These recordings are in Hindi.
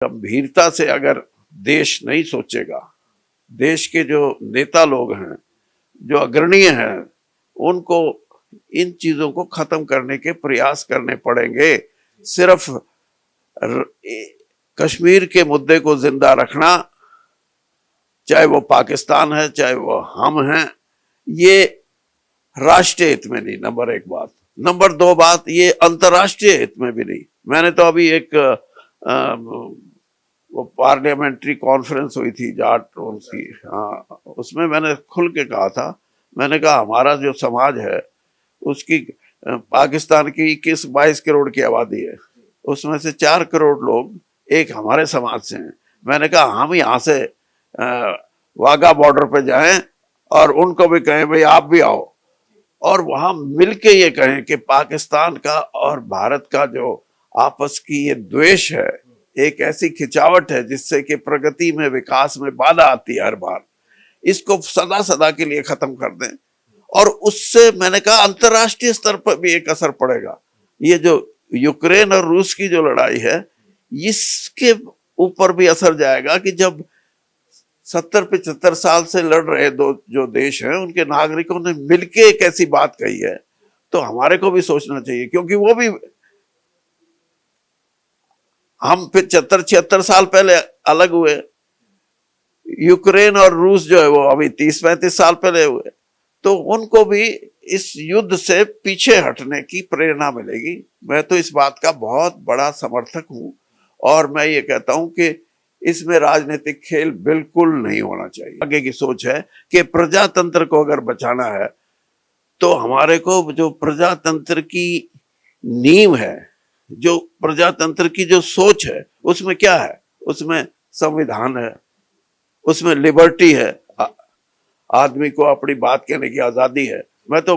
गंभीरता से अगर देश नहीं सोचेगा, देश के जो नेता लोग हैं, जो अग्रणीय हैं, उनको इन चीजों को खत्म करने के प्रयास करने पड़ेंगे। सिर्फ कश्मीर के मुद्दे को जिंदा रखना, चाहे वो पाकिस्तान है चाहे वो हम हैं, ये राष्ट्रीय हित में नहीं, नंबर एक बात। नंबर दो बात, ये अंतर्राष्ट्रीय हित में भी नहीं। मैंने तो अभी एक वो पार्लियामेंट्री कॉन्फ्रेंस हुई थी जाट की, हाँ, उसमें मैंने खुल के कहा था, मैंने कहा हमारा जो समाज है उसकी पाकिस्तान की 21-22 करोड़ की आबादी है, उसमें से 4 करोड़ लोग एक हमारे समाज से हैं। मैंने कहा हम यहाँ से वाघा बॉर्डर पे जाएं और उनको भी कहें भाई आप भी आओ, और वहां मिलके ये कहें कि पाकिस्तान का और भारत का जो आपस की ये द्वेष है, एक ऐसी खिंचावट है जिससे कि प्रगति में, विकास में बाधा आती है हर बार, इसको सदा सदा के लिए खत्म कर दें। और उससे मैंने कहा अंतर्राष्ट्रीय स्तर पर भी एक असर पड़ेगा। ये जो यूक्रेन और रूस की जो लड़ाई है, इसके ऊपर भी असर जाएगा कि जब 70-75 साल से लड़ रहे दो जो देश हैं, उनके नागरिकों ने मिलके एक ऐसी बात कही है, तो हमारे को भी सोचना चाहिए, क्योंकि वो भी हम 75-76 साल पहले अलग हुए, यूक्रेन और रूस जो है वो अभी 30-35 साल पहले हुए, तो उनको भी इस युद्ध से पीछे हटने की प्रेरणा मिलेगी। मैं तो इस बात का बहुत बड़ा समर्थक हूं, और मैं ये कहता हूं कि इसमें राजनीतिक खेल बिल्कुल नहीं होना चाहिए। आगे की सोच है कि प्रजातंत्र को अगर बचाना है तो हमारे को जो प्रजातंत्र की नींव है, जो प्रजातंत्र की जो सोच है, उसमें क्या है? उसमें संविधान है, उसमें लिबर्टी है, आदमी को अपनी बात कहने की आजादी है। मैं तो,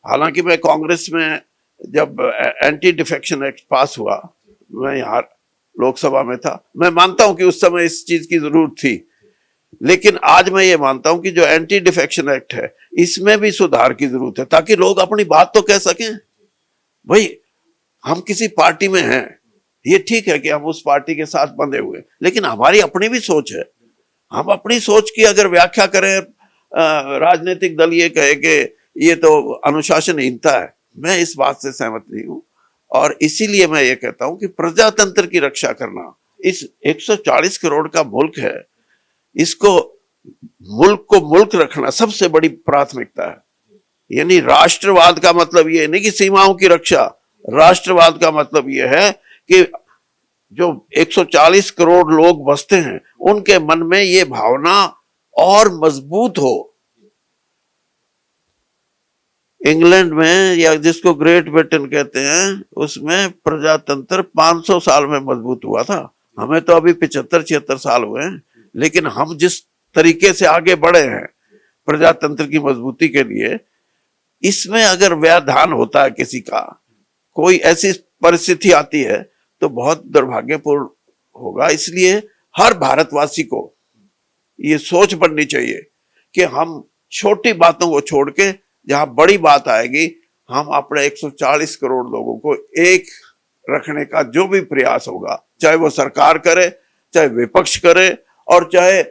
हालांकि मैं कांग्रेस में जब एंटी डिफेक्शन एक्ट पास हुआ, मैं यहाँ लोकसभा में था, मैं मानता हूं कि उस समय इस चीज की जरूरत थी, लेकिन आज मैं ये मानता हूं कि जो एंटी डिफेक्शन एक्ट है, इसमें भी सुधार की जरूरत है, ताकि लोग अपनी बात तो कह सकें। भाई हम किसी पार्टी में हैं, ये ठीक है कि हम उस पार्टी के साथ बंधे हुए, लेकिन हमारी अपनी भी सोच है। हम अपनी सोच की अगर व्याख्या करें, राजनीतिक दल ये कहे कि ये तो अनुशासनहीनता है, मैं इस बात से सहमत नहीं हूं। और इसीलिए मैं ये कहता हूं कि प्रजातंत्र की रक्षा करना, इस 140 करोड़ का मुल्क है, इसको, मुल्क को मुल्क रखना सबसे बड़ी प्राथमिकता है। यानी राष्ट्रवाद का मतलब ये नहीं कि सीमाओं की रक्षा, राष्ट्रवाद का मतलब ये है कि जो 140 करोड़ लोग बसते हैं, उनके मन में ये भावना और मजबूत हो। इंग्लैंड में, या जिसको ग्रेट ब्रिटेन कहते हैं, उसमें प्रजातंत्र 500 साल में मजबूत हुआ था। हमें तो अभी 75-76 साल हुए हैं, लेकिन हम जिस तरीके से आगे बढ़े हैं प्रजातंत्र की मजबूती के लिए, इसमें अगर व्यवधान होता है किसी का, कोई ऐसी परिस्थिति आती है, तो बहुत दुर्भाग्यपूर्ण होगा। इसलिए हर भारतवासी को ये सोच बननी चाहिए कि हम छोटी बातों को छोड़ के जहां बड़ी बात आएगी, हम अपने 140 करोड़ लोगों को एक रखने का जो भी प्रयास होगा, चाहे वो सरकार करे, चाहे विपक्ष करे, और चाहे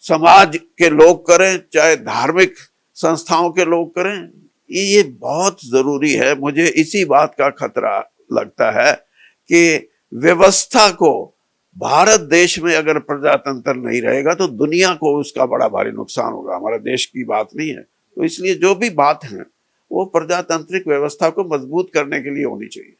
समाज के लोग करें, चाहे धार्मिक संस्थाओं के लोग करें, ये बहुत जरूरी है। मुझे इसी बात का खतरा लगता है कि व्यवस्था को, भारत देश में अगर प्रजातंत्र नहीं रहेगा तो दुनिया को उसका बड़ा भारी नुकसान होगा। हमारा देश की बात नहीं है, तो इसलिए जो भी बात है वो प्रजातांत्रिक व्यवस्था को मजबूत करने के लिए होनी चाहिए।